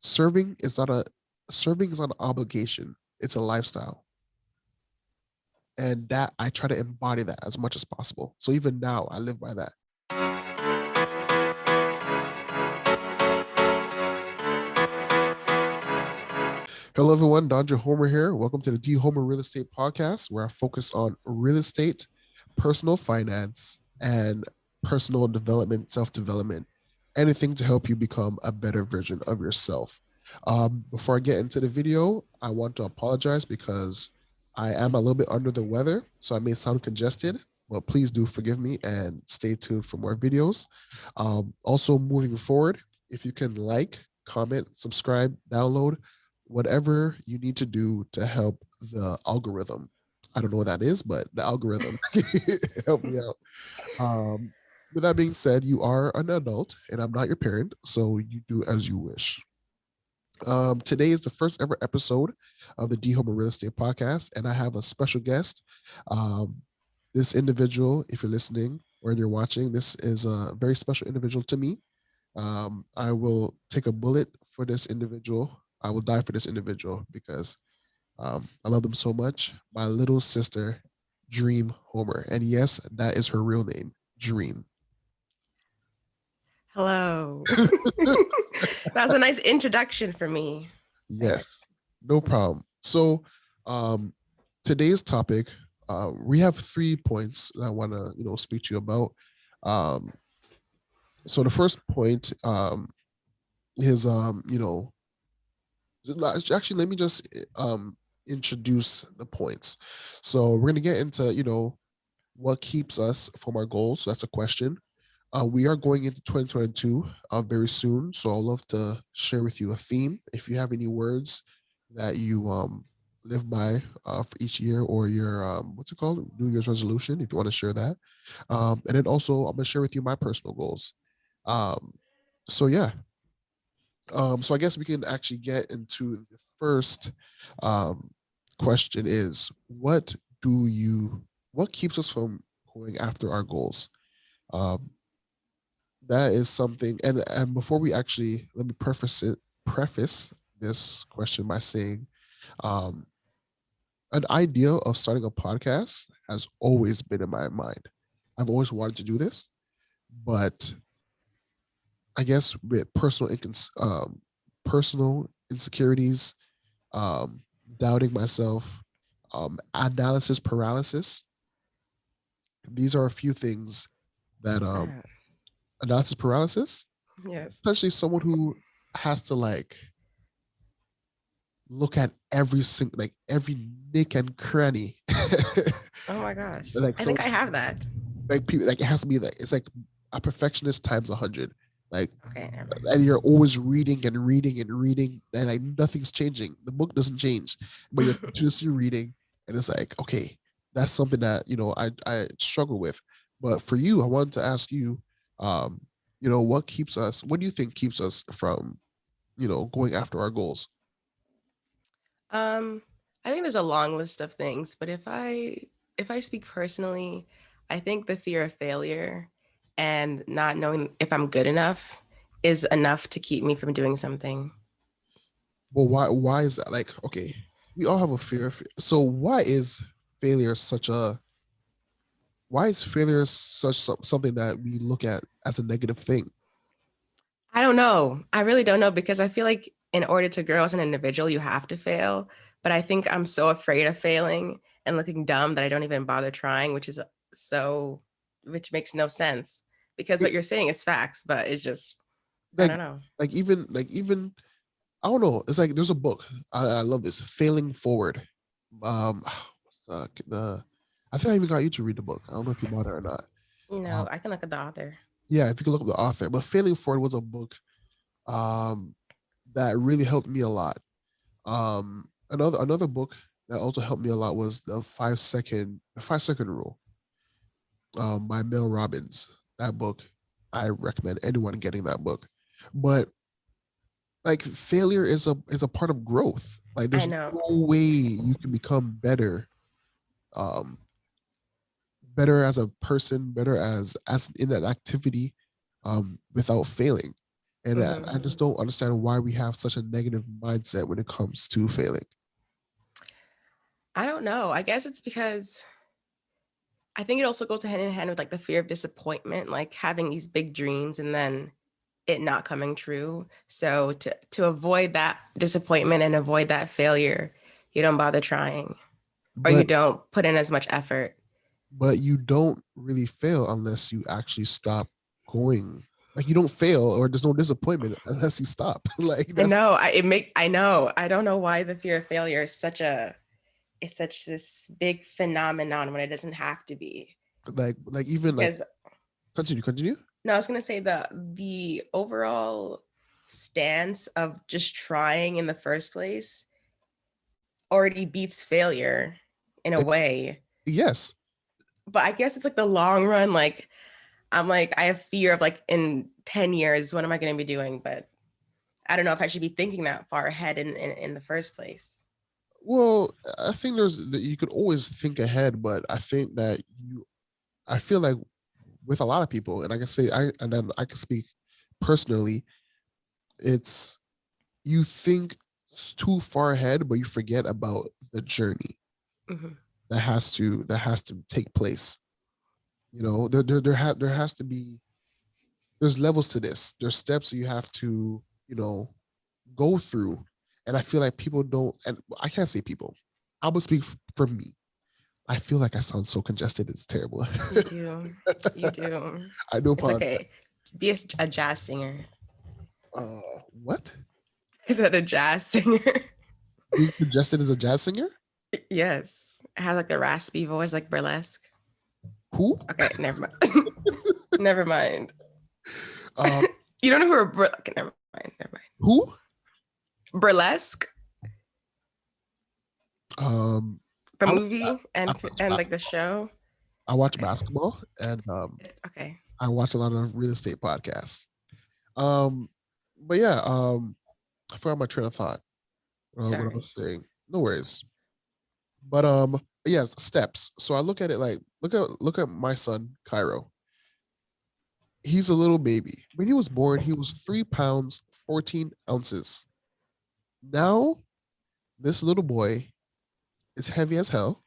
serving is not a serving is not an obligation. It's a lifestyle. And that I try to embody that as much as possible. So even now I live by that. Hello everyone, Dondre Homer here. Welcome to the DHomerRealEstate podcast, where I focus on real estate, personal finance, and personal development, self-development, anything to help you become a better version of yourself. Before I get into the video, I want to apologize because I am a little bit under the weather, so I may sound congested, but please do forgive me and stay tuned for more videos. Also, moving forward, if you can like, comment, subscribe, download, whatever you need to do to help the algorithm. I don't know what that is, but the algorithm help me out. With that being said, you are an adult and I'm not your parent, so you do as you wish. Today is the first ever episode of the DHomerRealEstate podcast, and I have a special guest. This individual, if you're listening or you're watching, this is a very special individual to me. I will take a bullet for this individual. I will die for this individual because I love them so much. My little sister, Dream Homer. And yes, that is her real name, Dream. Hello. That was a nice introduction for me. Yes, no problem. So today's topic, we have 3 points that I want to, speak to you about. So the first point is, actually, let me just introduce the points. So we're going to get into, what keeps us from our goals. So that's a question. We are going into 2022 very soon. So I'd love to share with you a theme. If you have any words that you live by for each year, or your, what's it called? New Year's resolution, if you want to share that. And then also I'm going to share with you my personal goals. So yeah. So I guess we can actually get into the first question is, what keeps us from going after our goals? That is something, and before we actually, let me preface this question by saying, an idea of starting a podcast has always been in my mind. I've always wanted to do this, but I guess with personal insecurities, doubting myself, analysis paralysis. These are a few things that analysis paralysis. Yes. Essentially, someone who has to look at every nick and cranny. Oh my gosh! I think I have that. People, it has to be it's like a perfectionist times 100. Okay. And you're always reading and reading and reading, and nothing's changing. The book doesn't change, but you're continuously reading, and it's like, okay, that's something that I struggle with. But for you, I wanted to ask you, what do you think keeps us from, going after our goals? I think there's a long list of things, but if I speak personally, I think the fear of failure and not knowing if I'm good enough is enough to keep me from doing something. Well, why is that? Okay, we all have a fear of, so why is failure such something that we look at as a negative thing? I don't know. I really don't know, because I feel like in order to grow as an individual, you have to fail. But I think I'm so afraid of failing and looking dumb that I don't even bother trying, which makes no sense, because what you're saying is facts, but it's just, I don't know. Even I don't know. It's like there's a book. I love this. Failing Forward. What's the I think I even got you to read the book. I don't know if you bought it or not. No, I can look at the author. Yeah, if you can look up the author. But Failing Forward was a book that really helped me a lot. Another book that also helped me a lot was the 5-second rule by Mel Robbins. That book, I recommend anyone getting that book. But failure is a part of growth. There's no way you can become better, better as a person, better as in an activity, without failing. And Mhm. I just don't understand why we have such a negative mindset when it comes to failing. I don't know. I guess it's because I think it also goes hand in hand with like the fear of disappointment, like having these big dreams and then it not coming true. So to avoid that disappointment and avoid that failure, you don't bother trying or you But don't put in as much effort. you don't really fail unless you actually stop going. Like you don't fail or there's no disappointment unless you stop. Like I that's know. I know. I don't know why the fear of failure is such this big phenomenon when it doesn't have to be. like even like Because continue. no, I was gonna say the overall stance of just trying in the first place already beats failure in a Like, way. yes. But I guess it's like the long run, like I'm like, I have fear of like in 10 years, what am I gonna be doing? But I don't know if I should be thinking that far ahead in the first place. Well, I think there's you could always think ahead, but I think that I feel like with a lot of people, and I can say and then I can speak personally, it's you think too far ahead, but you forget about the journey Mm-hmm. that has to take place. You know, there has to be there's levels to this. There's steps you have to, go through. And I feel like people don't, and I can't say people. I will speak for me. I feel like I sound so congested. It's terrible. You do. You do. I do It's apologize. okay. Be a jazz singer. What? Is that a jazz singer? Being congested as a jazz singer? Yes. It has like the raspy voice, like burlesque. Who? Okay, never mind. Never mind. Um, You don't know who okay, never mind. Never mind. who? Burlesque, Um, the I watch, movie I and watch like the show. I watch Okay. basketball and It's okay. I watch a lot of real estate podcasts. Um, but yeah, I forgot my train of thought. What I Sorry. was saying. No worries. But yes, steps. So I look at it like look at my son, Cairo. He's a little baby. When he was born, he was 3 pounds, 14 ounces. Now, this little boy is heavy as hell.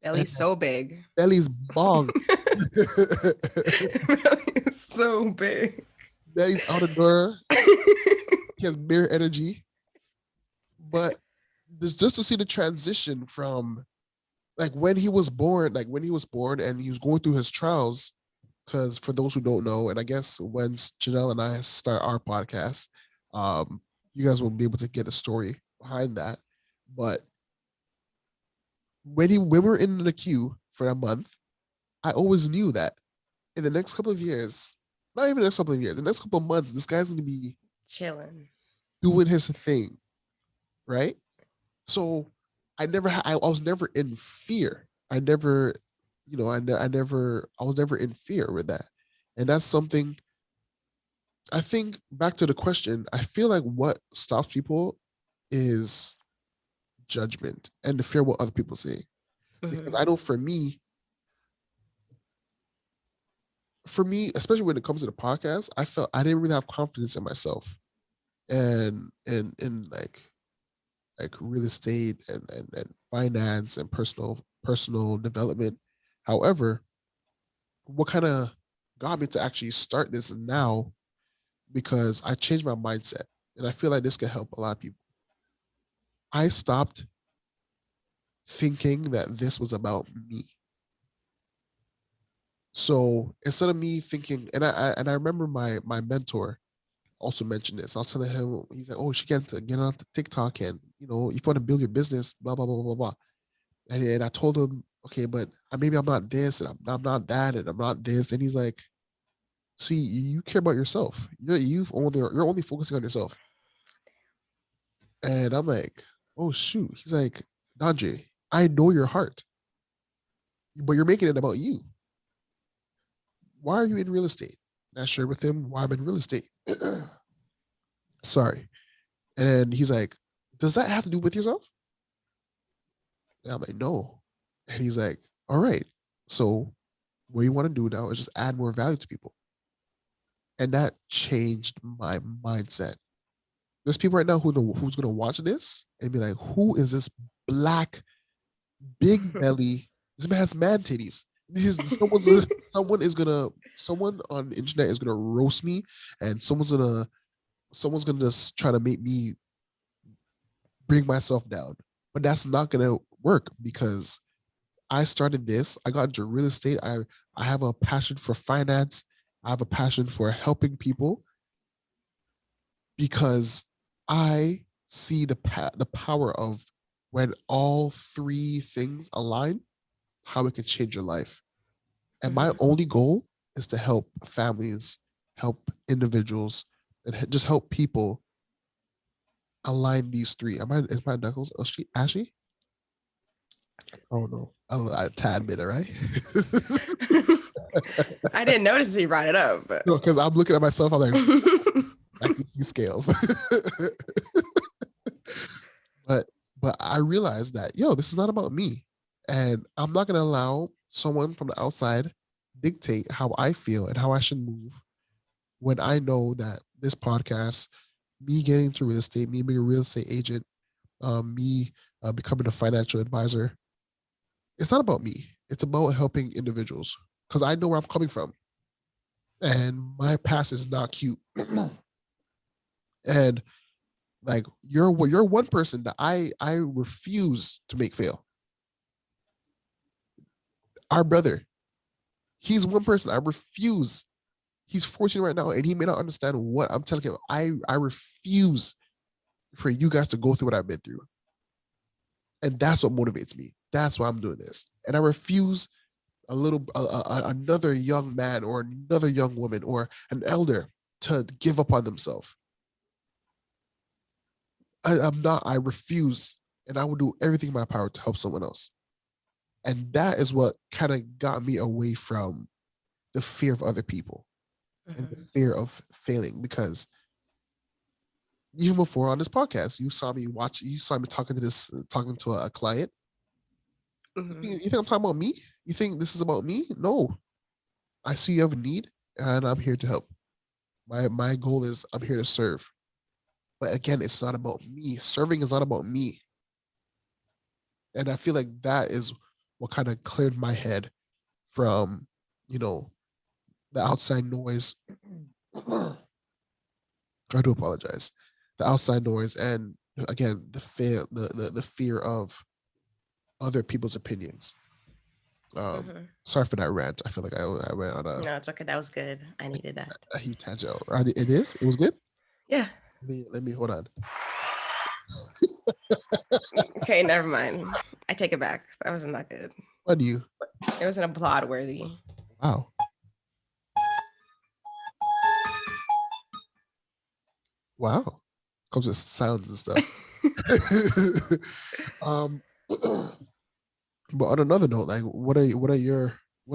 And Belly's so big. belly's bong. Belly is so big. Belly's out the door. He has mere energy. But this just to see the transition from when he was born and he was going through his trials, because for those who don't know, and I guess when Janelle and I start our podcast, um, you guys will be able to get a story behind that. But when we were in the queue for a month, I always knew that in the next couple of years, not even the next couple of years, the next couple of months, this guy's gonna be Chilling. doing his thing, right? So I was never in fear. I never, I was never in fear with that. And that's something I think back to the question, I feel like what stops people is judgment and the fear what other people say. Because Mm-hmm. I know for me, especially when it comes to the podcast, I felt I didn't really have confidence in myself and like real estate and finance and personal development. However, what kind of got me to actually start this now because I changed my mindset and I feel like this can help a lot of people. I stopped thinking that this was about me. So instead of me thinking, and I remember my mentor also mentioned this. I was telling him, he's like, "Oh, you should get on to TikTok and if you want to build your business, blah blah blah blah blah." And I told him, okay, but maybe I'm not this and I'm not that and I'm not this. And he's like, see, you care about yourself. You're only focusing on yourself. And I'm like, oh shoot. He's like, Dondre, I know your heart, but you're making it about you. Why are you in real estate? And I shared with him why I'm in real estate. Sorry. And then he's like, does that have to do with yourself? And I'm like, no. And he's like, all right. So what you want to do now is just add more value to people. And that changed my mindset. There's people right now who's gonna watch this and be like, who is this black, big belly? This man has man titties. This is someone on the internet is gonna roast me, and someone's gonna just try to make me bring myself down. But that's not gonna work because I started this. I got into real estate. I have a passion for finance. I have a passion for helping people because I see the power of when all three things align, how it can change your life. And my Mhm. only goal is to help families, help individuals, and just help people align these three. Is my knuckles ashy? Oh no, a tad bit, right? I didn't notice you brought it up, but No, because I'm looking at myself. I'm like, I can see scales. but but I realized that this is not about me, and I'm not gonna allow someone from the outside dictate how I feel and how I should move when I know that this podcast, me getting into real estate, me being a real estate agent, me becoming a financial advisor, it's not about me. It's about helping individuals because I know where I'm coming from, and my past is not cute. And like you're one person that I refuse to make fail. Our brother, he's one person I refuse. He's 14 right now, and he may not understand what I'm telling him. I refuse for you guys to go through what I've been through, and that's what motivates me. That's why I'm doing this, and I refuse another young man or another young woman or an elder to give up on themselves. I'm not. I refuse, and I will do everything in my power to help someone else. And that is what kind of got me away from the fear of other people and the Mhm. fear of failing. Because even before on this podcast, you saw me talking to a client. Mhm. You think I'm talking about me? You think this is about me? No, I see you have a need, and I'm here to help. My goal is I'm here to serve. But again, it's not about me. Serving is not about me. And I feel like that is what kind of cleared my head from, you know, the outside noise. I do apologize. The outside noise and again the fear of other people's opinions. Mhm. Sorry for that rant. I feel like I went on No, it's okay. That was good. I needed that. a huge tangent. Right? It is. It was good. Yeah. Let me hold on. Okay, never mind. I take it back. That wasn't that good. On you. It wasn't applaud worthy. Wow. Wow. Comes with sounds and stuff. um but on another note, like what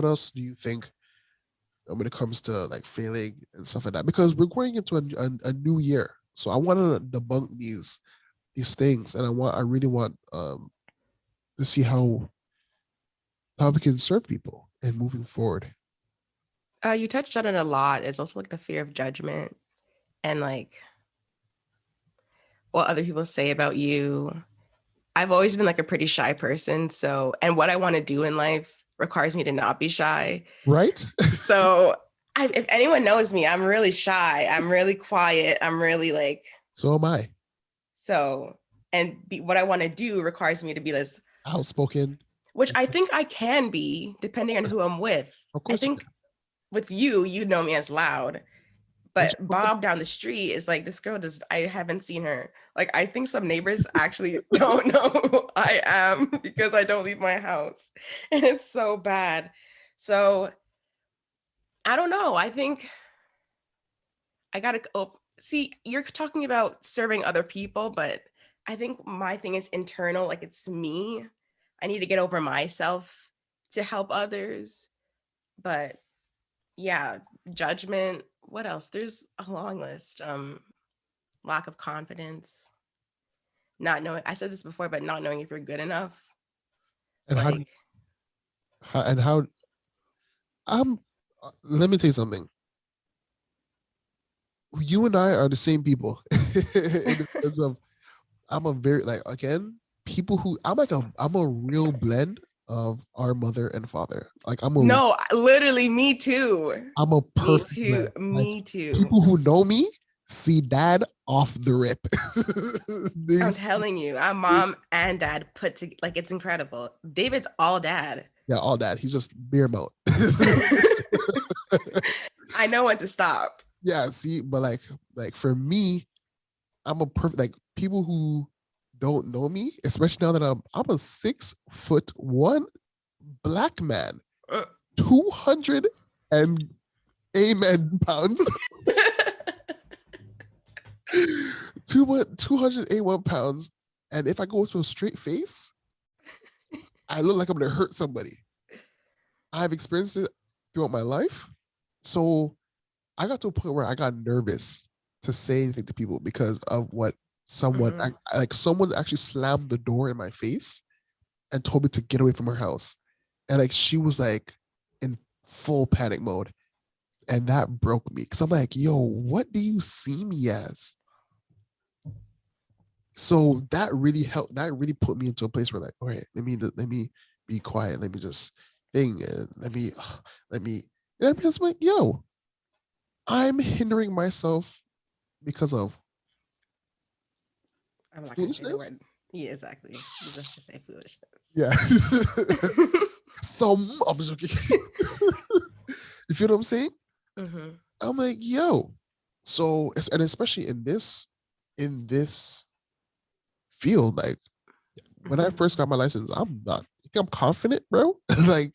else do you think when it comes to like failing and stuff like that? Because we're going into a new year. So I want to debunk these things, and I really want to see how we can serve people and moving forward. You touched on it a lot. It's also like the fear of judgment and like what other people say about you. I've always been like a pretty shy person. So, and what I want to do in life requires me to not be shy. Right? So, if anyone knows me, I'm really shy. I'm really quiet. I'm really like, So am I. so, what I want to do requires me to be this, Outspoken. which I think I can be depending on who I'm with. Of I course you think with you, you know me as loud. can. But Bob down the street is like, this girl does, I haven't seen her. Like, I think some neighbors actually don't know who I am because I don't leave my house. And it's so bad. So I don't know. I think I gotta see, you're talking about serving other people, but I think my thing is internal, like it's me. I need to get over myself to help others. But yeah, judgment. What else? There's a long list. Lack of confidence, not knowing, I said this before, but not knowing if you're good enough. And Like, how let me tell you something. You and I are the same people in the sense of I'm a very like again people who I'm a real blend of our mother and father. Like No, literally, me too. I'm a Me perfect too. blend. Like Me too. people who know me see dad off the rip. I'm These, telling you, our mom and dad put to like it's incredible. David's all dad. yeah, all that. He's just beer mouth. I know when to stop. Yeah, see, but like for me, I'm a perfect like people who don't know me, especially now that I'm a 6 foot one black man, 200 and amen pounds. 281 pounds. And if I go to a straight face, I look like I'm gonna hurt somebody. I've experienced it throughout my life. So I got to a point where I got nervous to say anything to people because of what someone Mhm. like someone actually slammed the door in my face and told me to get away from her house. And like she was like in full panic mode. And that broke me. Cause I'm like, yo, what do you see me as? So that really helped. That really put me into a place where like, all right, let me be quiet. Let me just think. Let me. And I'm just like, yo, I'm hindering myself because of I'm not gonna say the foolishness. word. Yeah, exactly. Let's just say foolishness. Yeah. Some I'm joking. You feel what I'm saying? Mm-hmm. I'm like, yo. So and especially in this field, like when I Mm-hmm. first got my license, I'm not. I think I'm confident, bro. Like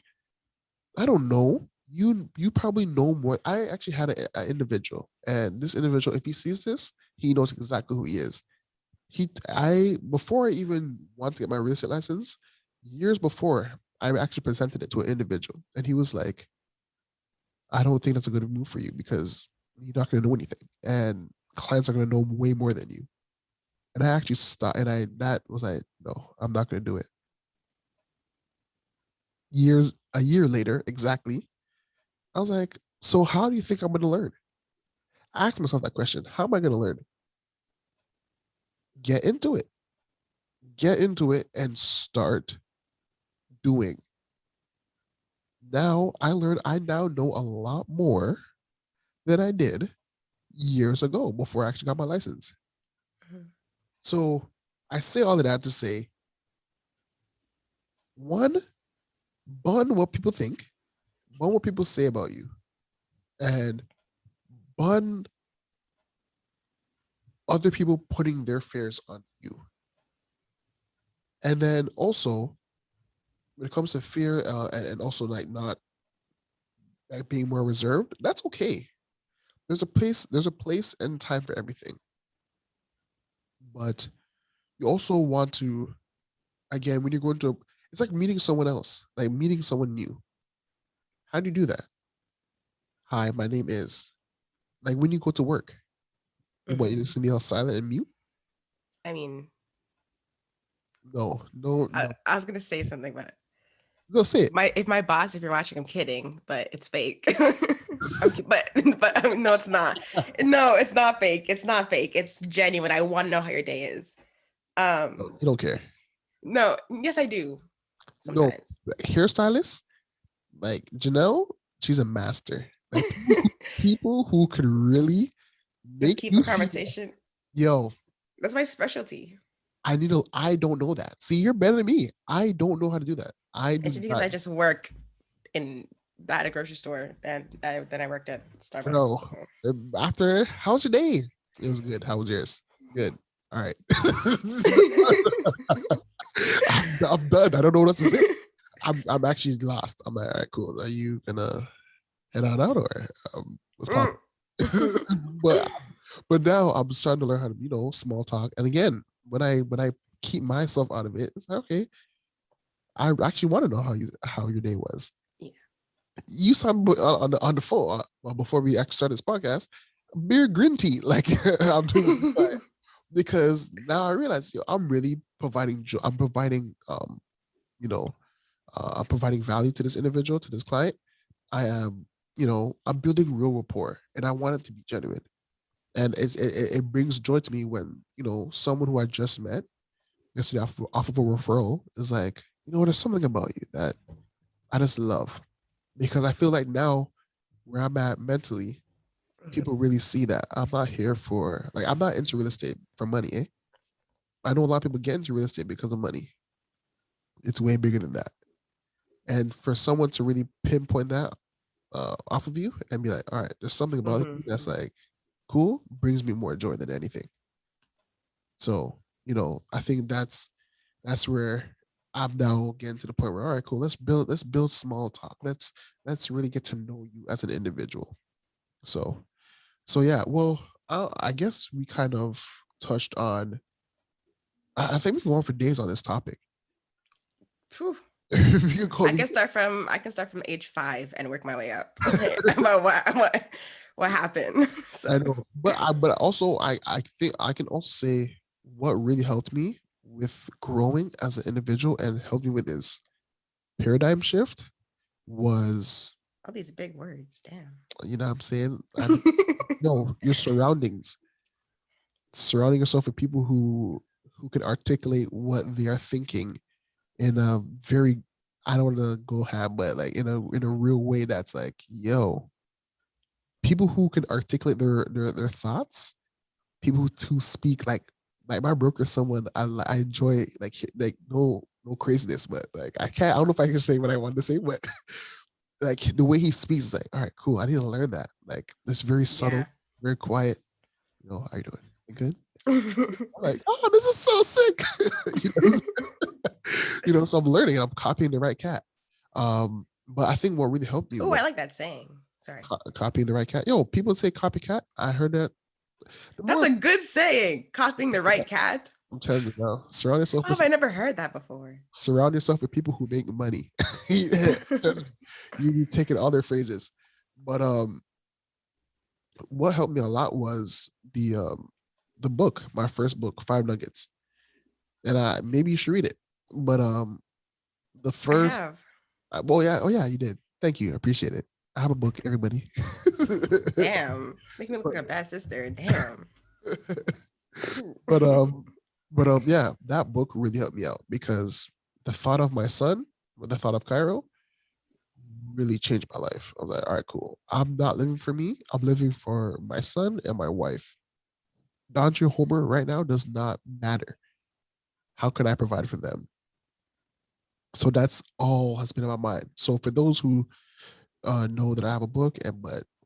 I don't know. You probably know more. I actually had an individual, and this individual, if he sees this, he knows exactly who he is. I before I even wanted to get my real estate license, years before, I actually presented it to an individual, and he was like, "I don't think that's a good move for you because you're not going to know anything, and clients are going to know way more than you." And I actually stopped, and I that was like, "No, I'm not going to do it." A year later, exactly, I was like, "So how do you think I'm going to learn?" I asked myself that question. How am I going to learn? Get into it. Get into it and start doing. Now I now know a lot more than I did years ago before I actually got my license. Mm-hmm. So I say all of that to say one, bun what people think, bun what people say about you, and bun other people putting their fears on you. And then also when it comes to fear and also like not like being more reserved, that's okay. There's a place and time for everything. But you also want to again when you're going to it's like meeting someone else, like meeting someone new. How do you do that? Hi, my name is like when you go to work, what you Mm-hmm. just be all silent and mute? I mean, No, no, no. I was gonna say something, but Go say it. my if my boss, if you're watching, I'm kidding, but it's fake. but no, it's not. No, it's not fake. It's not fake. It's genuine. I want to know how your day is. No, Um, you don't care. no, yes, I do No, sometimes. hairstylist like Janelle, she's a master. Like people who could really Just make keep a you feel, conversation. yo, That's my specialty. I don't know that. See, you're better than me. I don't know how to do that. I It's do because not. I just work in at a grocery store and then I worked at Starbucks. Bro, So. after, how's your day? It was good. How was yours? Good. All right. I'm done. I don't know what else to say. I'm actually lost. I'm like, all right, cool. Are you gonna head on out or what's Mm. popping? but but now I'm starting to learn how to small talk. And again, when I keep myself out of it, it's like okay, I actually want to know how your day was. Yeah. You sound on the phone before we actually started this podcast, beer green tea like I'm doing because now I realize I'm really providing I'm providing you know I'm providing value to this individual, to this client. I am I'm building real rapport and I want it to be genuine. And it brings joy to me when, someone who I just met yesterday off of a referral is like, there's something about you that I just love, because I feel like now where I'm at mentally, people really see that I'm not here for, like, I'm not into real estate for money. I know a lot of people get into real estate because of money. It's way bigger than that. And for someone to really pinpoint that off of you and be like, all right, there's something about you that's like cool, brings me more joy than anything. So, I think that's where I'm now getting to the point where, all right, cool, let's build small talk. Let's really get to know you as an individual. So yeah, well, I guess we kind of touched on. I think we can go on for days on this topic. I can start from age 5 and work my way up about what happened. So. I know, but also I think I can also say what really helped me with growing as an individual and helped me with this paradigm shift was all these big words. Damn. You know what I'm saying? No, your surroundings. Surrounding yourself with people who can articulate what they are thinking in a very, I don't want to go ham, but like in a real way that's like, yo, people who can articulate their thoughts, people who speak like my broker is someone I enjoy, like no craziness, but like I don't know if I can say what I want to say, but like the way he speaks is like, all right, cool, I need to learn that. Like it's very subtle, very quiet. How you doing? You good? I'm like, oh, this is so sick. So I'm learning and I'm copying the right cat. But I think what really helped me. Oh, I like that saying. Sorry. Copying the right cat. Yo, people say copycat. I heard that. That's a good saying. Copying the right cat. I'm telling you now. Surround yourself. How have I never heard that before? Surround yourself with people who make money. You be taking all their phrases. But what helped me a lot was the book, my first book, 5 Nuggets. And maybe you should read it. But the first, well, yeah, oh yeah, you did. Thank you, I appreciate it. I have a book, everybody. Damn, make me look like a bad sister. Damn. but yeah, that book really helped me out because the thought of my son, the thought of Cairo, really changed my life. I was like, all right, cool. I'm not living for me. I'm living for my son and my wife. Dondre Homer right now does not matter. How can I provide for them? So that's all has been in my mind. So for those who know that I have a book,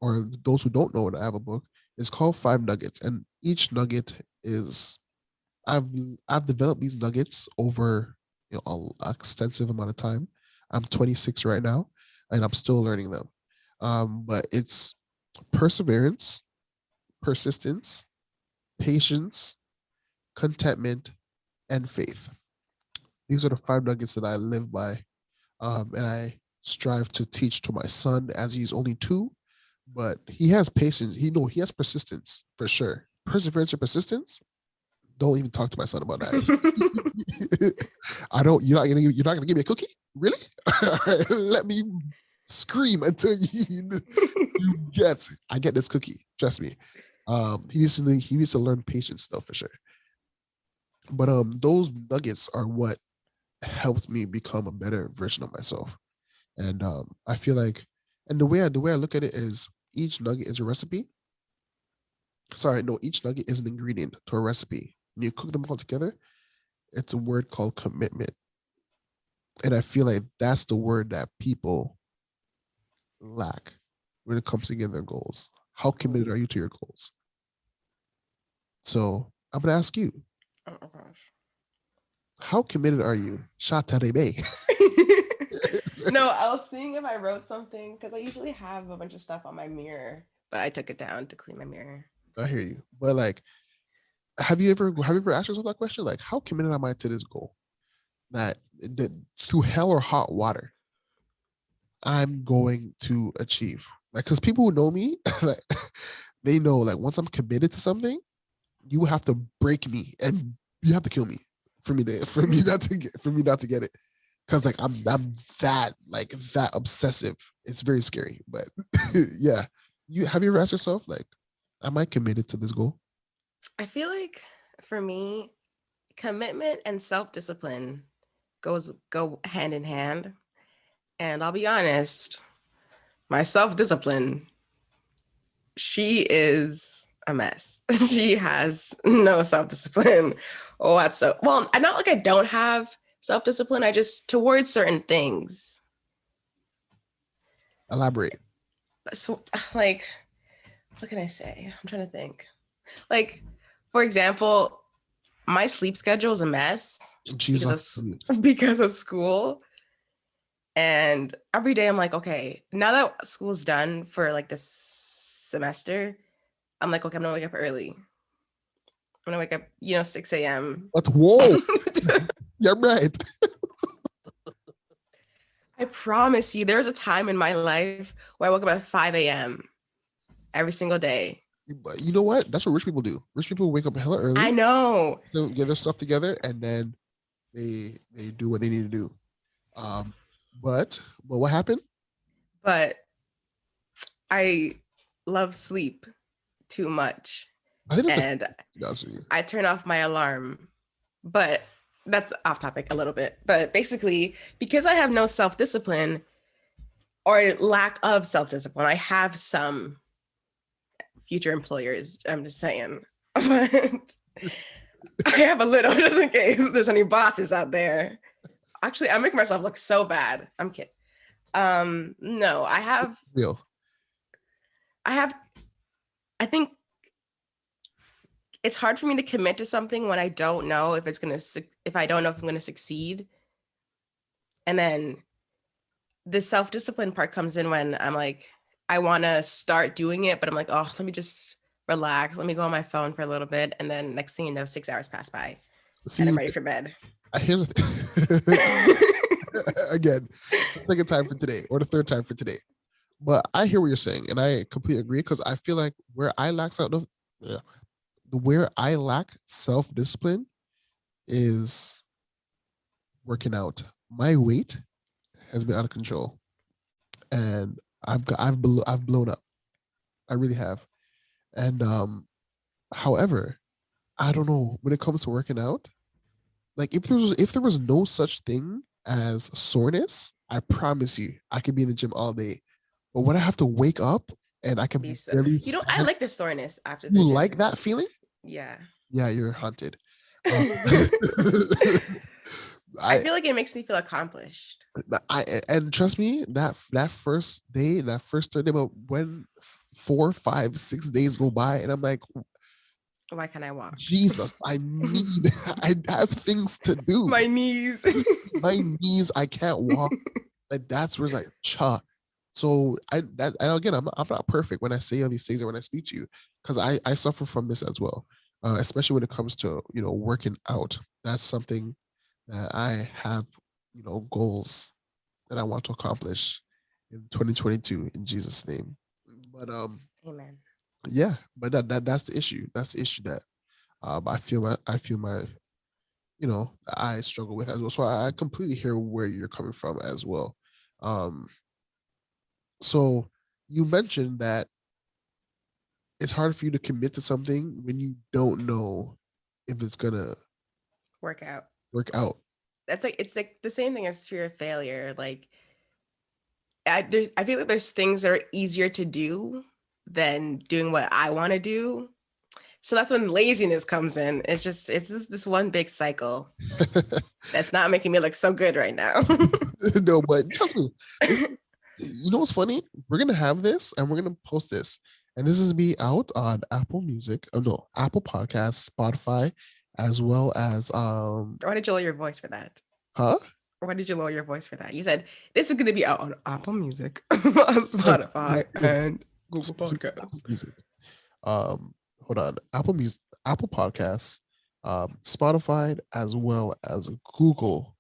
or those who don't know that I have a book, it's called 5 Nuggets, and each nugget is I've developed these nuggets over an extensive amount of time. I'm 26 right now, and I'm still learning them. But it's perseverance, persistence, patience, contentment, and faith. These are the 5 nuggets that I live by, and I strive to teach to my son as he's only 2. But he has patience. He has persistence for sure. Perseverance and persistence. Don't even talk to my son about that. I don't. You're not gonna give me a cookie, really? Let me scream until you get. I get this cookie. Trust me. He needs to learn patience though, for sure. But those nuggets are what helped me become a better version of myself. And I feel like, and the way I look at it is each nugget is a recipe. Sorry, no, each nugget is an ingredient to a recipe. When you cook them all together, it's a word called commitment. And I feel like that's the word that people lack when it comes to getting their goals. How committed are you to your goals? So I'm gonna ask you. Oh gosh. How committed are you? Shatarebe. No, I was seeing if I wrote something because I usually have a bunch of stuff on my mirror, but I took it down to clean my mirror. I hear you. But like, have you ever asked yourself that question? Like, how committed am I to this goal? That through hell or hot water, I'm going to achieve. Like, because people who know me, like, they know, like, once I'm committed to something, you have to break me and you have to kill me for me not to get it. Because like I'm that obsessive. It's very scary. But yeah, have you ever asked yourself like, Am I committed to this goal? I feel like for me, commitment and self-discipline go hand in hand. And I'll be honest, my self-discipline, she is a mess. She has no self-discipline whatsoever. Well, not like I don't have self-discipline. I just towards certain things. Elaborate. So like, what can I say? I'm trying to think. Like, for example, my sleep schedule is a mess Jesus. because of school. And every day I'm like, okay, now that school's done for like this semester, I'm like, okay, I'm gonna wake up early. I'm gonna wake up, 6 a.m. But whoa, you're right. I promise you, there was a time in my life where I woke up at 5 a.m. every single day. But you know what? That's what rich people do. Rich people wake up hella early, I know. they get their stuff together, and then they do what they need to do. But what happened? But I love sleep too much. I think And I turn off my alarm. But that's off topic a little bit. But basically, because I have no self-discipline or lack of self-discipline, I have some future employers, I'm just saying. But I have a little, just in case there's any bosses out there. Actually, I'm making myself look so bad. I'm kidding. No, I have real. I think it's hard for me to commit to something when I don't know if I don't know if I'm gonna succeed. And then the self-discipline part comes in when I'm like, I want to start doing it, but I'm like, oh, let me just relax. Let me go on my phone for a little bit. And then next thing you know, 6 hours pass by. See, and I'm ready for bed. Here's the again, the second time for today, or the third time for today. But I hear what you're saying, and I completely agree, because I feel like where I lack self-discipline is working out. My weight has been out of control, and I've blown up. I really have. And however, I don't know, when it comes to working out, like if there was no such thing as soreness, I promise you I could be in the gym all day. But when I have to wake up and I can barely stand, I like the soreness after the you gym. like that feeling? Yeah. Yeah, you're haunted. I feel like it makes me feel accomplished. And trust me, that first day, that first third day, but when 4, 5, 6 days go by, and I'm like, why can't I walk? Jesus, I have things to do. My knees. My knees, I can't walk. Like that's where it's like, cha. So and again, I'm not perfect when I say all these things and when I speak to you, because I suffer from this as well, especially when it comes to working out. That's something that I have goals that I want to accomplish in 2022 in Jesus' name. But amen. Yeah, but that's the issue. That's the issue that I feel my I struggle with as well. So I completely hear where you're coming from as well. So you mentioned that it's hard for you to commit to something when you don't know if it's gonna work out. It's like the same thing as fear of failure. Like I feel like there's things that are easier to do than doing what I want to do. So that's when laziness comes in. It's just this one big cycle that's not making me look so good right now. No, but trust me. You know what's funny? We're gonna have this and we're gonna post this, and this is be out on Apple Music. Oh no, Apple Podcasts, Spotify, as well as Why did you lower your voice for that? Huh? Why did you lower your voice for that? You said this is gonna be out on Apple Music, Spotify, and Google Podcasts. Hold on. Apple Music, Apple Podcasts, Spotify, as well as Google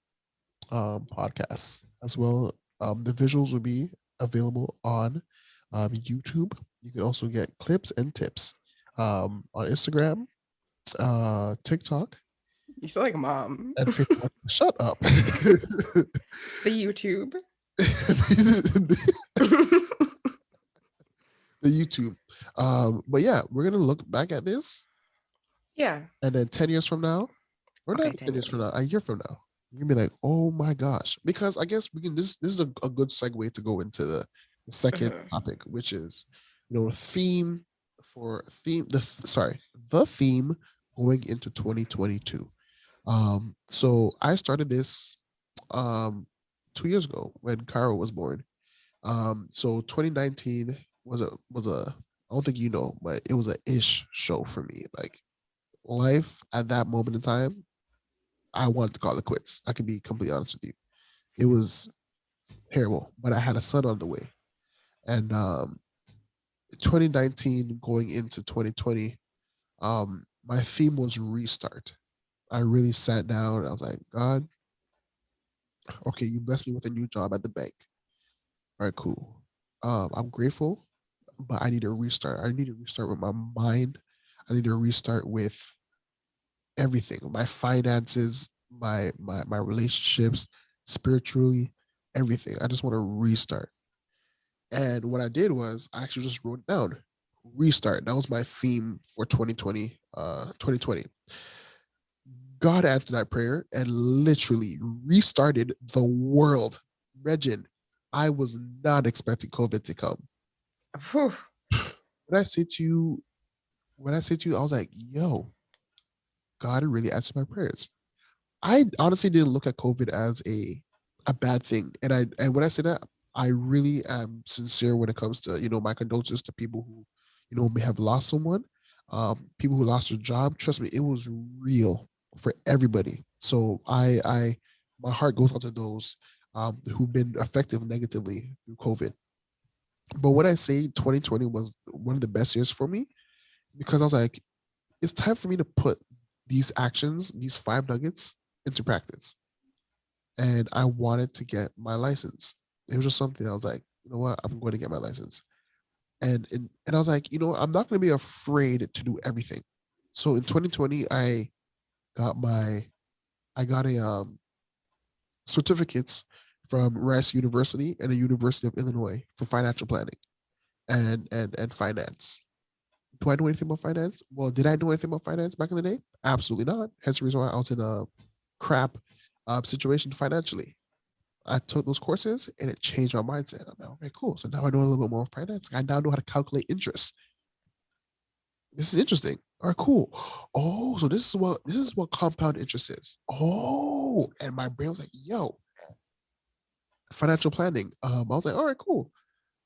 Podcasts, as well. The visuals will be available on YouTube. You can also get clips and tips on Instagram, TikTok. You sound like mom. And Facebook. Shut up. The YouTube. the YouTube. But yeah, we're gonna look back at this, Yeah. and then 10 years from now, or Okay, not 10 10 years from years. now, a year from now, you're gonna be like, oh my gosh. Because I guess we can. This is a good segue to go into the second Mhm. topic, which is theme for theme the sorry the theme going into 2022. So I started this um 2 years ago when Cairo was born. So 2019 was a I don't think but it was a ish show for me. Like life at that moment in time, I wanted to call it quits. I can be completely honest with you. It was terrible, but I had a son on the way, and 2019 going into 2020, my theme was restart. I really sat down and I was like, God, okay, you blessed me with a new job at the bank. All right, cool. I'm grateful, but I need to restart. I need to restart with my mind. I need to restart with everything, my finances, my relationships, spiritually, everything. I just want to restart. And what I did was I actually just wrote it down. Restart. That was my theme for 2020. 2020. God answered that prayer and literally restarted the world. Regin, I was not expecting COVID to come. Whew. When I say to you, I was like, yo, God really answered my prayers. I honestly didn't look at COVID as a bad thing. And when I say that, I really am sincere when it comes to, my condolences to people who, may have lost someone, people who lost their job. Trust me, it was real for everybody. So my heart goes out to those who've been affected negatively through COVID. But when I say 2020 was one of the best years for me, because I was like, it's time for me to put these actions, these five nuggets into practice. And I wanted to get my license. It was just something I was like, you know what, I'm going to get my license. And I was like, I'm not going to be afraid to do everything. So in 2020, got my I got a certificates from Rice University and the University of Illinois for financial planning and finance. Do I know anything about finance? Well, did I know anything about finance back in the day? Absolutely not. Hence the reason why I was in a crap situation financially. I took those courses and it changed my mindset. I'm like, okay, cool. So now I know a little bit more finance. I now know how to calculate interest. This is interesting. All right, cool. Oh, so this is what compound interest is. Oh, and my brain was like, yo, financial planning. I was like, all right, cool.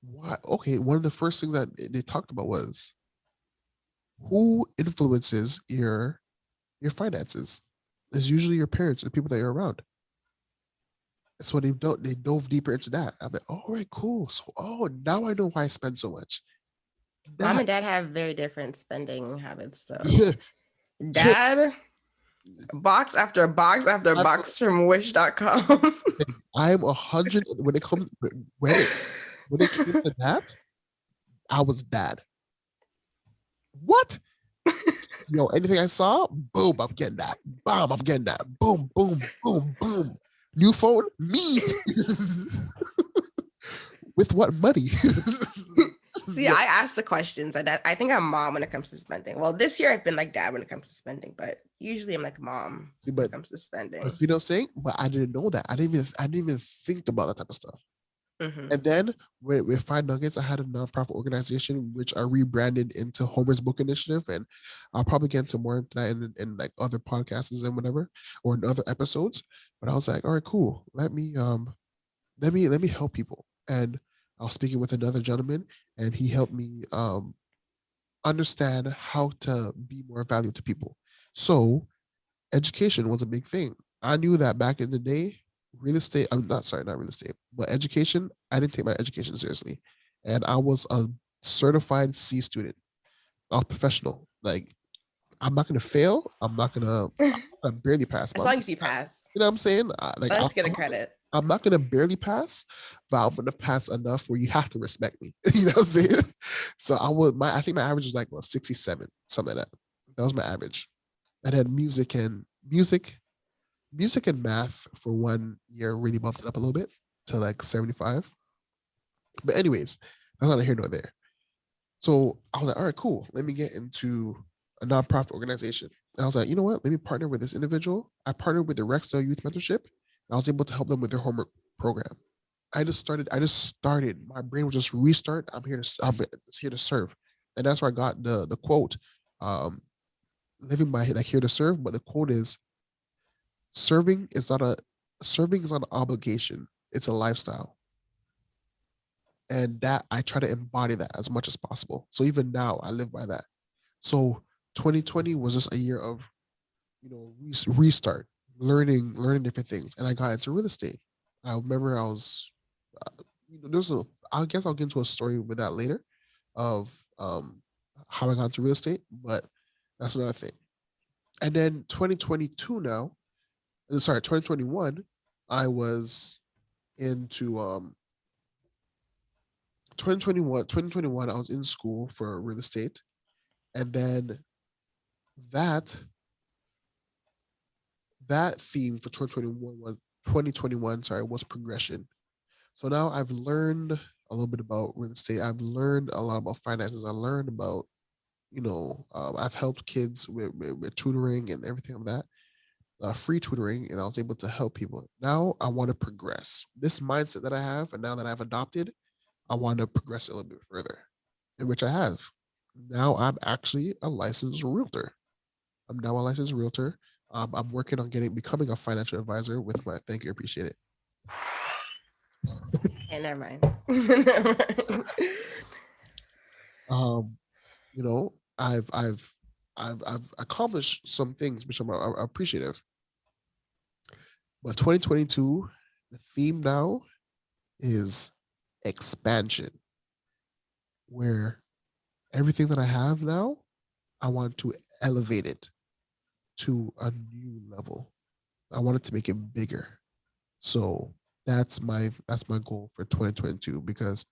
Why? Okay, one of the first things that they talked about was who influences your finances. It's usually your parents or the people that you're around. So they dove deeper into that. I'm like, all right, cool. So now I know why I spend so much. Mom That and dad have very different spending habits, though. Dad, box after box after I'm, box from wish.com. I'm 100 when it comes when it came to that, I was dad. What? Yo, anything I saw, boom, I'm getting that. Bam, I'm getting that. Boom, boom, boom, boom. New phone, me. With what money? See, I ask the questions. I think I'm mom when it comes to spending. Well, this year I've been like dad when it comes to spending, but usually I'm like mom when but it comes to spending. you know what I'm saying? But I didn't know that. I didn't even think about that type of stuff. Mm-hmm. And then with Five Nuggets, I had a nonprofit organization which I rebranded into Homer's Book Initiative, and I'll probably get into more into that in like other podcasts and whatever, or in other episodes. But I was like, all right, cool. Let me help people. And I was speaking with another gentleman, and he helped me understand how to be more valuable to people. So education was a big thing. I knew that back in the day, real estate, I'm not sorry, not real estate, but education, I didn't take my education seriously. And I was a certified C student, a professional. Like, I'm not going to fail. I'm barely pass, As but long as you pass, you know what I'm saying? Like, let's get a credit. I'm not going to barely pass, but I'm going to pass enough where you have to respect me. You know what I'm saying? So I think my average was like, 67, something like that. That was my average. And then music and math for 1 year really bumped it up a little bit to like 75. But anyways, that's not here nor there. So I was like, all right, cool. Let me get into a nonprofit organization. And I was like, you know what? Let me partner with this individual. I partnered with the Rexdale Youth Mentorship, and I was able to help them with their homework program. I just started. My brain was just restart. I'm just here to serve. And that's where I got the quote, um, living by like here to serve. But the quote is serving is not a serving is not an obligation. It's a lifestyle. And that I try to embody that as much as possible. So even now I live by that. So 2020 was just a year of, restart, learning different things, and I got into real estate. I remember I was, there's a. I guess I'll get into a story with that later, of how I got into real estate, but that's another thing. And then 2022 now, sorry, 2021, I was into 2021 I was in school for real estate, and then that that theme for 2021, sorry, was progression. So now I've learned a little bit about real estate. I've learned a lot about finances. I learned about, I've helped kids with tutoring and everything like that, free tutoring, and I was able to help people. Now I want to progress this mindset that I have, and now that I've adopted, I want to progress a little bit further, in which I have. Now I'm actually a licensed realtor. I'm now a licensed realtor. I'm working on becoming a financial advisor with my. Thank you, appreciate it. Okay, never mind. Never mind. Um, I've accomplished some things which I'm appreciative. But 2022, the theme now is expansion, where everything that I have now, I want to elevate it to a new level. I wanted to make it bigger. So that's my goal for 2022, because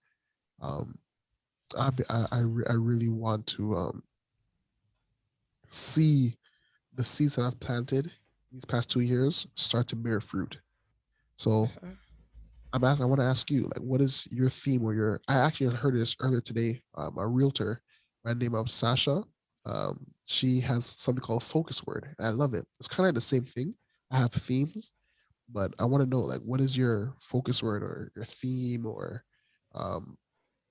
um I really want to see the seeds that I've planted these past 2 years start to bear fruit. So I want to ask you, like, what is your theme or your? I actually heard this earlier today. A realtor by the name of Sasha. She has something called focus word, and I love it. It's kind of like the same thing. I have themes, but I want to know, like, what is your focus word or your theme, or um,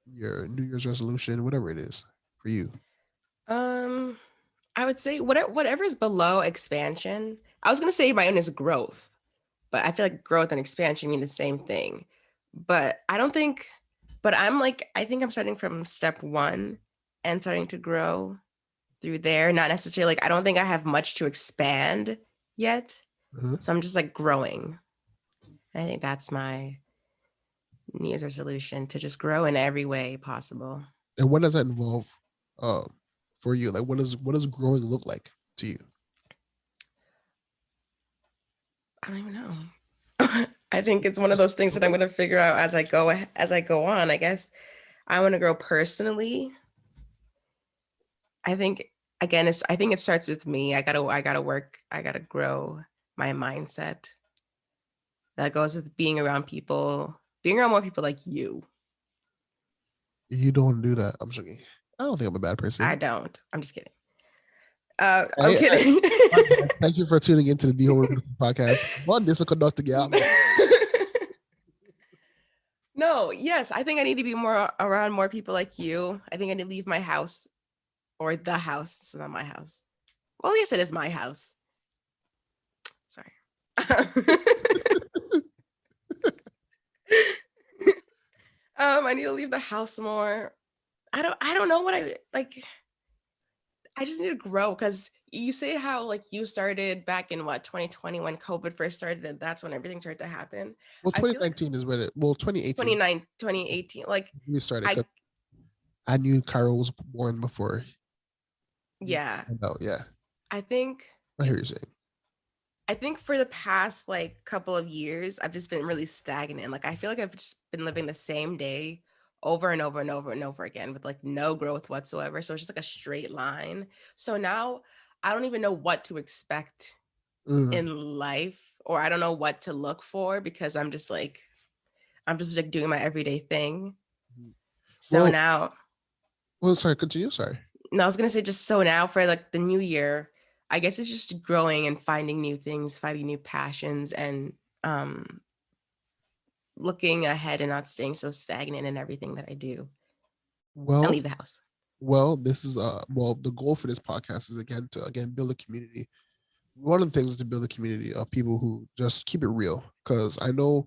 your New Year's resolution, whatever it is for you. Um, I would say whatever's below expansion. I was gonna say my own is growth, but I feel like growth and expansion mean the same thing. But I don't think. But I think I'm starting from step one and starting to grow through there. Not necessarily like I don't think I have much to expand yet, Uh-huh. so I'm just like growing. I think that's my New Year's resolution, to just grow in every way possible. And what does that involve um, for you? Like, what does growing look like to you? I don't even know. I think it's one of those things that I'm going to figure out as I go on. I guess I want to grow personally. I think I think it starts with me. I gotta work. I gotta grow my mindset. That goes with being around more people like you. You don't do that. I'm joking. I don't think I'm a bad I person. don't. I'm just kidding. I'm Hey, kidding. thank you for tuning into the D-Homer podcast. One, this look enough to get out. No, yes, I think I need to be more around more people like you. I think I need to leave my house, or the house, so not my house. Well, yes, it is my house. Sorry. I need to leave the house more. I don't know what I like. I just need to grow, because you say how like you started back in what 2020 when COVID first started, and that's when everything started to happen. Well, I feel like 2019 is when it. Well, 2018 is 2018, like when we started, I because I knew Carol was born before you yeah, found out. Yeah, I think I hear you saying. I think for the past like couple of years, I've just been really stagnant. Like I feel like I've just been living the same day over and over and over and over again with like no growth whatsoever. So it's just like a straight line. So now I don't even know what to expect Mm. in life, or I don't know what to look for, because I'm just like doing my everyday thing. So Well, now, Well, sorry, continue. Sorry. No, I was gonna say just so now for like the new year, I guess it's just growing and finding new things, finding new passions, and um, looking ahead and not staying so stagnant in everything that I do and Well, leave the house. this is the goal for this podcast is again build a community. One of the things is to build a community of people who just keep it real. Because I know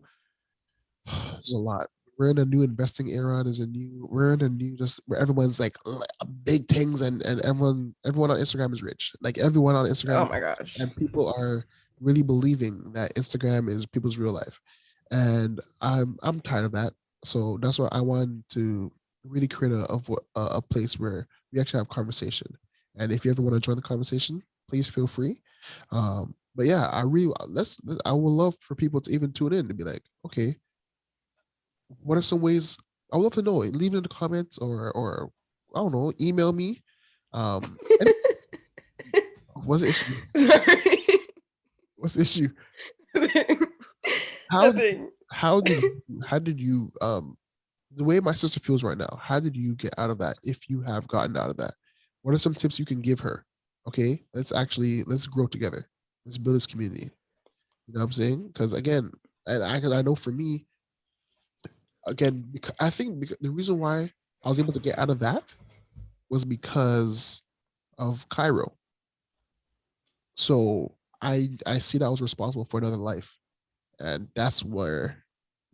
there's a lot. We're in a new investing era. We're in a new just where everyone's like big things, and everyone on Instagram is rich. Like everyone on Oh Instagram, my gosh. and people are really believing that Instagram is people's real life, and I'm tired of that. So that's why I want to really create a place where we actually have conversation. And if you ever want to join the conversation, please feel free. But yeah, I would love for people to even tune in to be like, okay, what are some ways? I would love to know. Leave it in the comments, or I don't know, email me. And what's the issue? Sorry. What's the issue? How Nothing. how did how did you the way my sister feels right now? How did you get out of that? If you have gotten out of that, what are some tips you can give her? Okay, let's grow together. Let's build this community. You know what I'm saying? Because again, and I know for me, again, because I think the reason why I was able to get out of that was because of Cairo. So I see that I was responsible for another life, and that's where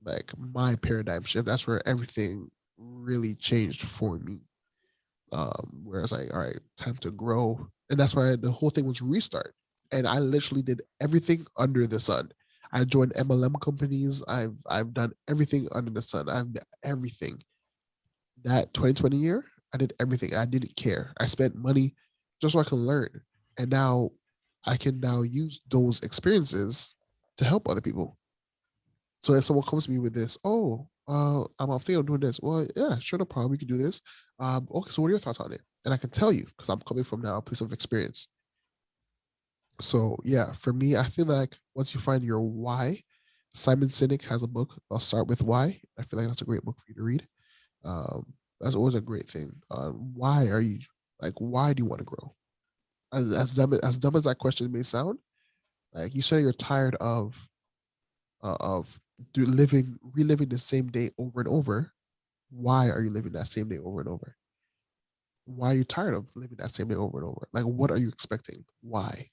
like my paradigm shift. That's where everything really changed for me. Where it's like, all right, time to grow, and that's why the whole thing was restart. And I literally did everything under the sun. I joined MLM companies. I've done everything under the sun. I've done everything. That 2020 year, I did everything. I didn't care. I spent money just so I can learn. And now I can now use those experiences to help other people. So if someone comes to me with this, oh, I'm thinking of doing this. Well, yeah, sure, no problem. We can do this. Okay, so what are your thoughts on it? And I can tell you because I'm coming from now a place of experience. So yeah, for me, I feel like once you find your why, Simon Sinek has a book. I'll start with why. I feel like that's a great book for you to read. That's always a great thing. Why are you like? Why do you want to grow? As dumb as that question may sound, like you said, you're tired of reliving the same day over and over. Why are you living that same day over and over? Why are you tired of living that same day over and over? Like, what are you expecting? Why?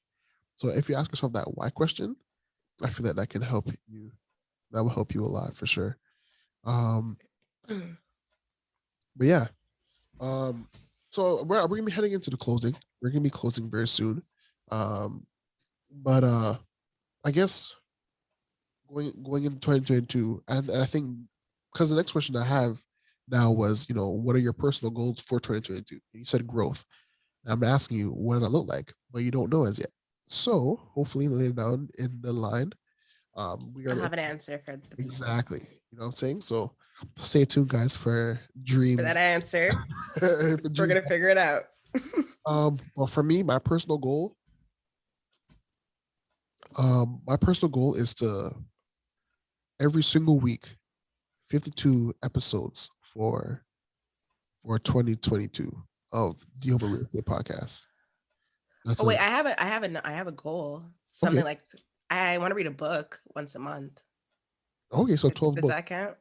So if you ask yourself that why question, I feel that can help you. That will help you a lot for sure. Um, but yeah, so we're gonna be heading into the closing. We're gonna be closing very soon. Um, but I guess going into 2022, and I think because the next question I have now was, what are your personal goals for 2022? You said growth. And I'm asking you, what does that look like? But you don't know as yet. So hopefully later down in the line, we I'll are have an answer for the people exactly. You know what I'm saying? So stay tuned, guys, for for dreams. that answer. For We're dreams. gonna figure it out. Well, for me, my personal goal is to every single week, 52 episodes for 2022 of the Homer Real Estate Podcast. That's Oh a wait, I have a goal. okay. Something like I want to read a book once a month. Okay, so 12 Does books. that count?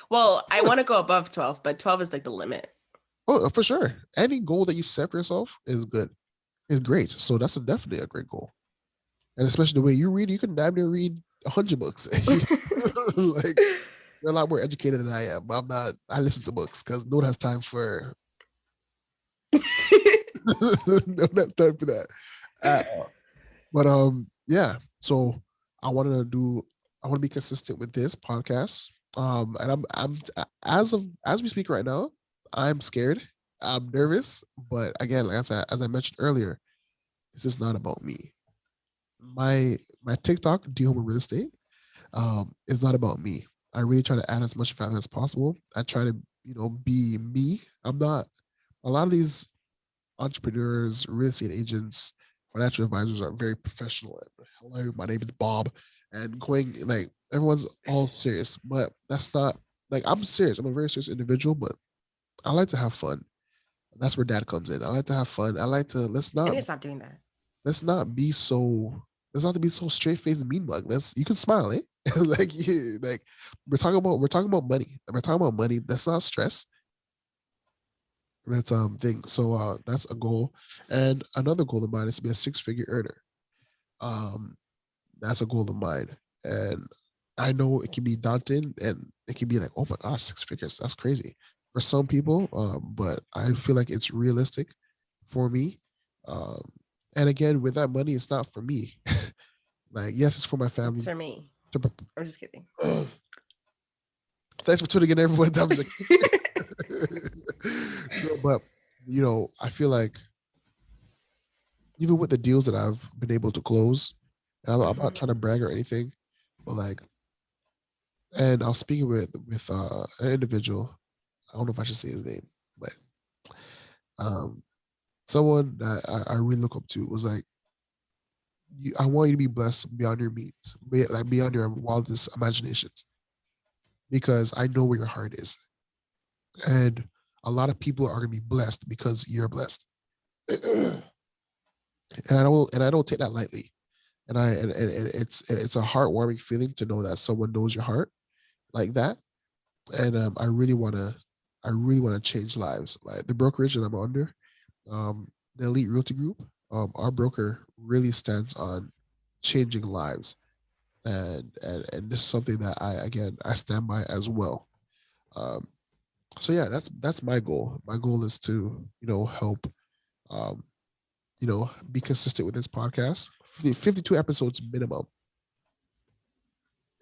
Well, I Sure. want to go above 12, but 12 is like the limit. Oh, for sure. Any goal that you set for yourself is good. Is great. So that's definitely a great goal. And especially the way you read, you can damn near read 100 books. Like you're a lot more educated than I am. But I'm not. I listen to books because no one has time for no one has time for that at all. But yeah. So I want to do. I want to be consistent with this podcast. And I'm as we speak right now, I'm scared. I'm nervous. But again, like as I mentioned earlier, this is not about me. My TikTok, DHomer Real Estate, is not about me. I really try to add as much value as possible. I try to, be me. I'm not a lot of these entrepreneurs, real estate agents, financial advisors are very professional. And, hello, my name is Bob, and going like everyone's all serious, but that's not like I'm serious. I'm a very serious individual, but I like to have fun. That's where dad comes in. I like to have fun. I like to I need to stop doing that. let's not be so let's not to be so straight faced and mean mug. Let's you can smile, eh? Like yeah, like we're talking about money. We're talking about money. That's not stress. That's thing. So that's a goal. And another goal of mine is to be a six-figure earner. Um that's a goal of mine. And I know it can be daunting and it can be like, oh my gosh, six figures. That's crazy for some people. But I feel like it's realistic for me. Um, and again, with that money, it's not for me. Like, yes, it's for my It's family. for me. I'm just kidding. Thanks for tuning in, everyone. No, but I feel like even with the deals that I've been able to close, and I'm not trying to brag or anything, but like, and I was speaking with an individual. I don't know if I should say his name, but um, someone that I really look up to was like, I want you to be blessed beyond your means, like beyond your wildest imaginations, because I know where your heart is, and a lot of people are gonna be blessed because you're blessed, and I don't take that lightly, and it's a heartwarming feeling to know that someone knows your heart like that, and I really want to change lives. Like the brokerage that I'm under, the Elite Realty Group, our broker really stands on changing lives, and this is something that I stand by as well. Um, so yeah, that's my goal. My goal is to help um, be consistent with this podcast. 52 episodes minimum,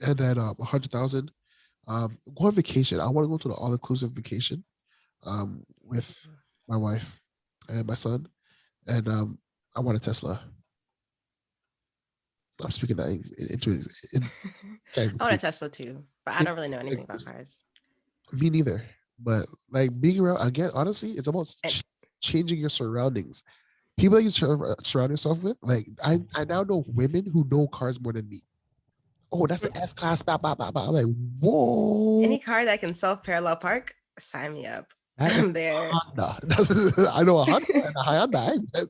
and then 100,000. Go on vacation. I want to go to the all inclusive vacation with my wife and my son, and I want a Tesla. I'm speaking that into can't even I want a speak. Tesla too, but I don't really know anything about It's cars. me neither. But like being around again, honestly, it's about And changing your surroundings. People that you surround yourself with, like I now know women who know cars more than me. Oh, that's the S class. Blah, blah, blah, blah. I'm like, whoa, any car that can self parallel park, sign me up. that is I'm there. Honda. I know a Honda and a Hyundai.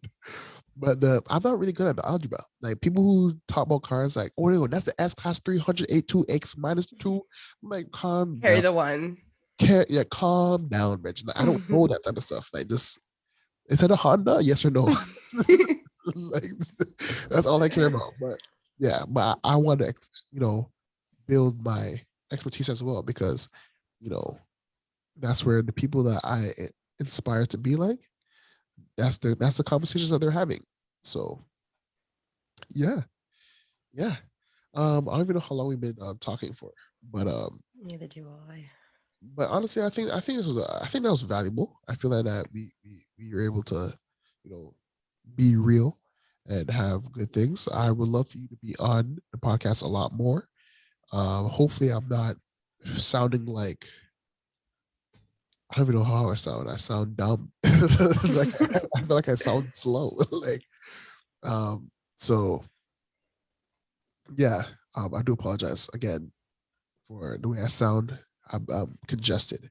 But I'm not really good at the algebra. Like people who talk about cars, like, oh, no, that's the S class 300 A2X minus two. I'm like, calm Carry down. the one. Yeah, calm down, Rich. Like, I don't know that type of stuff. Like, just is it a Honda? Yes or no? Like, that's all I care about. But yeah, but I want to, build my expertise as well because, you know, that's where the people that I inspire to be like, that's the conversations that they're having. So yeah, yeah. I don't even know how long we've been talking for, but Neither do I. honestly, I think that was valuable. I feel like that we were able to, you know, be real and have good things. I would love for you to be on the podcast a lot more. Hopefully, I'm not sounding like I don't even know how I sound. I sound dumb. Like I feel like I sound slow. Like um, so yeah, I do apologize again for the way I sound. I'm congested.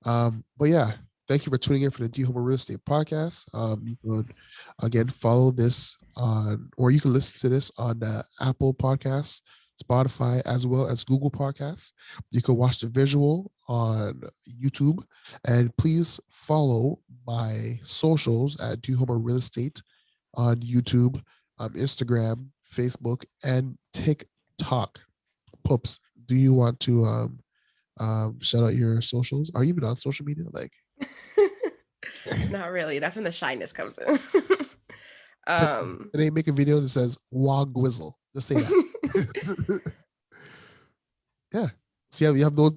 But yeah, thank you for tuning in for the DHomer Real Estate Podcast. You could again follow this on, or you can listen to this on Apple Podcasts, Spotify, as well as Google Podcasts. You can watch the visual on YouTube, and please follow my socials at DHomer Real Estate on YouTube, Instagram, Facebook, and TikTok. Pups, do you want to shout out your socials? Are you even on social media? Like, Not really. That's when the shyness comes in. today make a video that says "Wog Gwizzle." Just say that. Yeah. So you have no.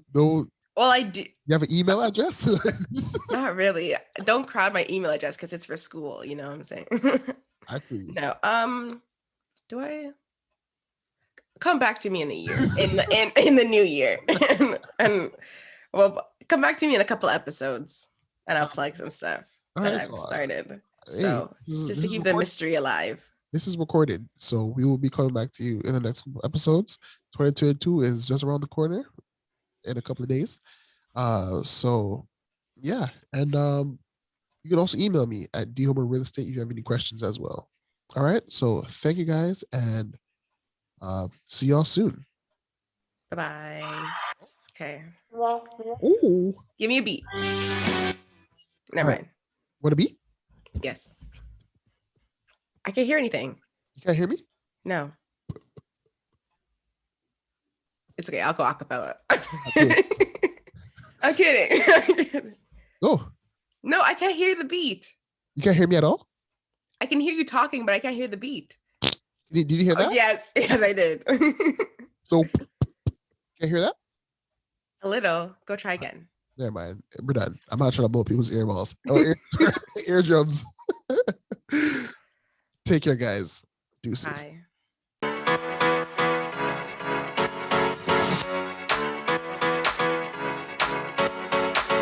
Well, I do. You have an email address? Not really. Don't crowd my email address because it's for school. You know what I'm saying? I feel you. No. Do I come back to me in a year in the new year and well, come back to me in a couple episodes and I'll plug some stuff All that right. I've started. Hey, So just to keep the mystery alive. This is recorded, so we will be coming back to you in the next episodes. 2022 is just around the corner in a couple of days. So yeah, and You can also email me at DHomerRealEstate if you have any questions as well. All right. So thank you guys, and see y'all soon. Bye-bye. Okay. Ooh. Give me a beat. Never Right. mind. Want a beat? Yes. I can't hear anything. You can't hear me? No. It's okay. I'll go acapella. I'm kidding. Go. No, I can't hear the beat. You can't hear me at all? I can hear you talking, but I can't hear the beat. Did you hear that? Yes, I did. So, can't hear that? A little. Go try again. Never mind. We're done. I'm not trying to blow people's earballs or eardrums. Take care, guys. Deuces. Bye.